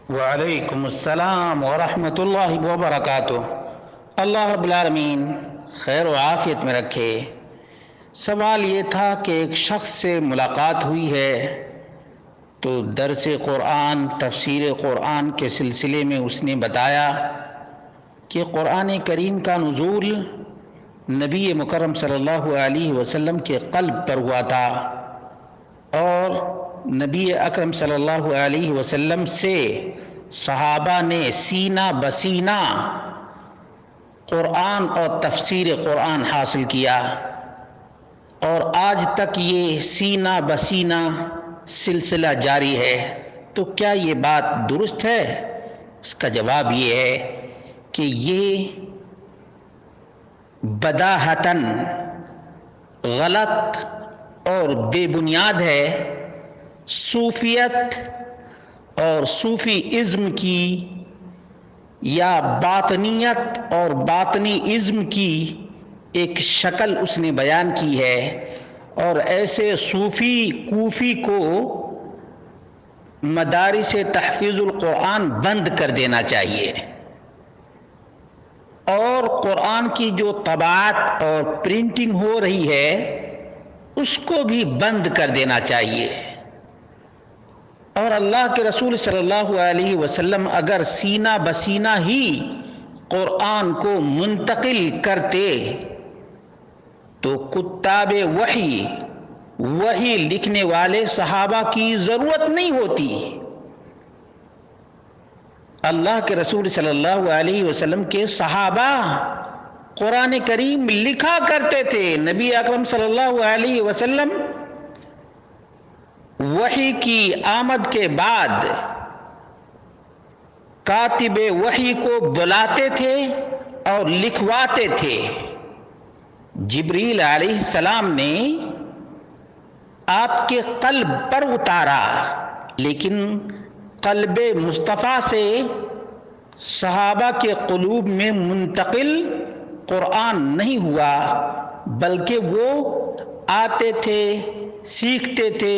وعلیکم السلام ورحمۃ اللہ وبرکاتہ۔ اللہ رب العالمین خیر و عافیت میں رکھے۔ سوال یہ تھا کہ ایک شخص سے ملاقات ہوئی ہے تو درس قرآن تفسیر قرآن کے سلسلے میں اس نے بتایا کہ قرآن کریم کا نزول نبی مکرم صلی اللہ علیہ وسلم کے قلب پر ہوا تھا اور نبی اکرم صلی اللہ علیہ وسلم سے صحابہ نے سینہ بسینہ قرآن اور تفسیر قرآن حاصل کیا، اور آج تک یہ سینہ بسینہ سلسلہ جاری ہے۔ تو کیا یہ بات درست ہے؟ اس کا جواب یہ ہے کہ یہ بداہتاً غلط اور بے بنیاد ہے۔ صوفیت اور صوفی ازم کی یا باطنیت اور باطنی ازم کی ایک شکل اس نے بیان کی ہے، اور ایسے صوفی کوفی کو مدارس تحفیظ القرآن بند کر دینا چاہیے، اور قرآن کی جو طباعت اور پرنٹنگ ہو رہی ہے اس کو بھی بند کر دینا چاہیے۔ اور اللہ کے رسول صلی اللہ علیہ وسلم اگر سینہ بسینہ ہی قرآن کو منتقل کرتے تو کتاب وحی لکھنے والے صحابہ کی ضرورت نہیں ہوتی۔ اللہ کے رسول صلی اللہ علیہ وسلم کے صحابہ قرآن کریم لکھا کرتے تھے۔ نبی اکرم صلی اللہ علیہ وسلم وحی کی آمد کے بعد کاتب وحی کو بلاتے تھے اور لکھواتے تھے۔ جبریل علیہ السلام نے آپ کے قلب پر اتارا، لیکن قلب مصطفیٰ سے صحابہ کے قلوب میں منتقل قرآن نہیں ہوا، بلکہ وہ آتے تھے، سیکھتے تھے،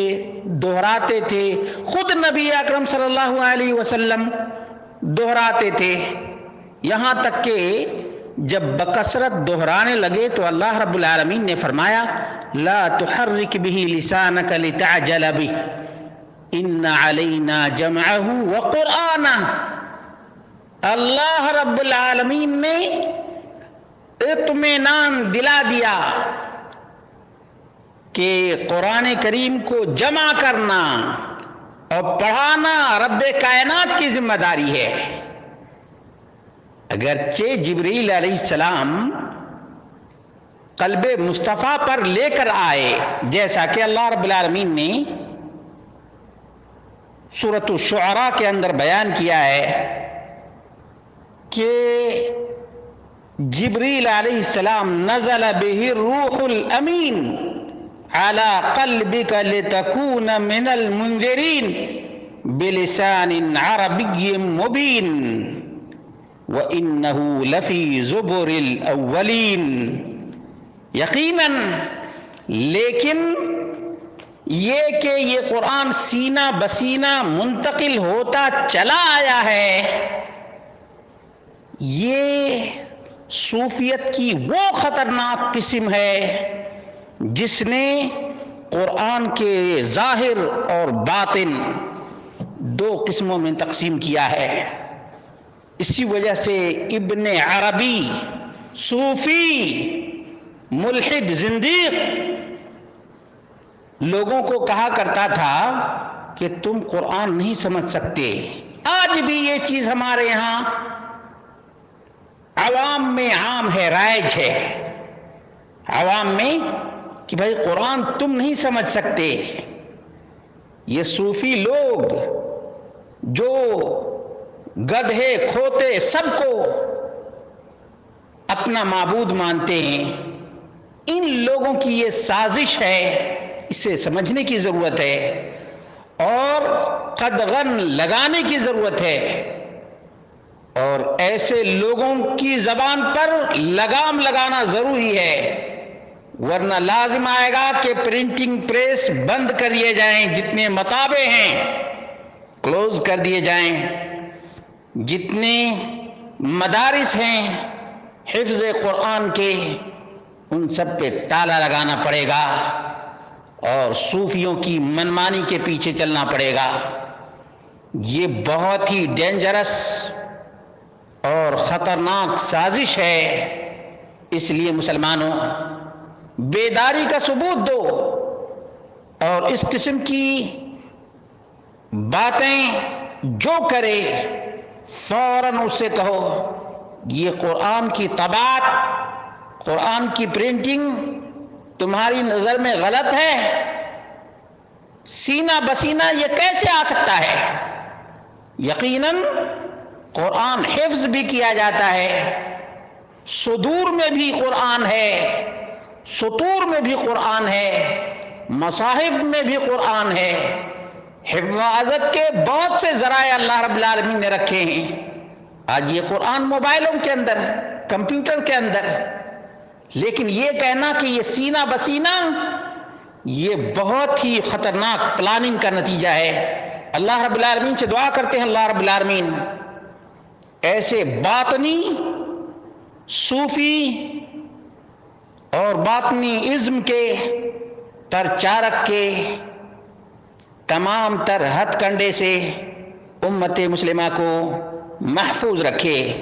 دہراتے تھے۔ خود نبی اکرم صلی اللہ علیہ وسلم دہراتے تھے، یہاں تک کہ جب بکثرت دہرانے لگے تو اللہ رب العالمین نے فرمایا لا تحرک به لسانک لتعجل به ان علینا جمعہ وقرآنہ۔ اللہ رب العالمین نے اطمینان دلا دیا کہ قرآن کریم کو جمع کرنا اور پڑھانا رب کائنات کی ذمہ داری ہے۔ اگرچہ جبریل علیہ السلام قلب مصطفیٰ پر لے کر آئے، جیسا کہ اللہ رب العالمین نے سورۃ الشعراء کے اندر بیان کیا ہے کہ جبریل علیہ السلام نزل به الروح الامین على قلبك لتكون من المنذرين بلسان عربي مبين وإنه لفي زبر الأولين۔ یقیناً لیکن یہ کہ یہ قرآن سینہ بسینہ منتقل ہوتا چلا آیا ہے، یہ صوفیت کی وہ خطرناک قسم ہے جس نے قرآن کے ظاہر اور باطن دو قسموں میں تقسیم کیا ہے۔ اسی وجہ سے ابن عربی صوفی ملحد زندیق لوگوں کو کہا کرتا تھا کہ تم قرآن نہیں سمجھ سکتے۔ آج بھی یہ چیز ہمارے یہاں عوام میں عام ہے، رائج ہے عوام میں کہ بھائی قرآن تم نہیں سمجھ سکتے۔ یہ صوفی لوگ جو گدھے کھوتے سب کو اپنا معبود مانتے ہیں، ان لوگوں کی یہ سازش ہے، اسے سمجھنے کی ضرورت ہے اور قدغن لگانے کی ضرورت ہے، اور ایسے لوگوں کی زبان پر لگام لگانا ضروری ہے، ورنہ لازم آئے گا کہ پرنٹنگ پریس بند کر دیے جائیں، جتنے مطابع ہیں کلوز کر دیے جائیں، جتنے مدارس ہیں حفظ قرآن کے ان سب پہ تالا لگانا پڑے گا اور صوفیوں کی منمانی کے پیچھے چلنا پڑے گا۔ یہ بہت ہی ڈینجرس اور خطرناک سازش ہے۔ اس لیے مسلمانوں بیداری کا ثبوت دو اور اس قسم کی باتیں جو کرے فوراً اس سے کہو یہ قرآن کی طباعت، قرآن کی پرنٹنگ تمہاری نظر میں غلط ہے، سینہ بسینہ یہ کیسے آ سکتا ہے؟ یقیناً قرآن حفظ بھی کیا جاتا ہے، صدور میں بھی قرآن ہے، سطور میں بھی قرآن ہے، مصاحف میں بھی قرآن ہے۔ حفاظت کے بہت سے ذرائع اللہ رب العالمین نے رکھے ہیں۔ آج یہ قرآن موبائلوں کے اندر، کمپیوٹر کے اندر، لیکن یہ کہنا کہ یہ سینہ بسینہ، یہ بہت ہی خطرناک پلاننگ کا نتیجہ ہے۔ اللہ رب العالمین سے دعا کرتے ہیں اللہ رب العالمین ایسے باطنی، صوفی اور باطنی ازم کے پرچارک کے تمام تر ہتھ کنڈے سے امت مسلمہ کو محفوظ رکھے۔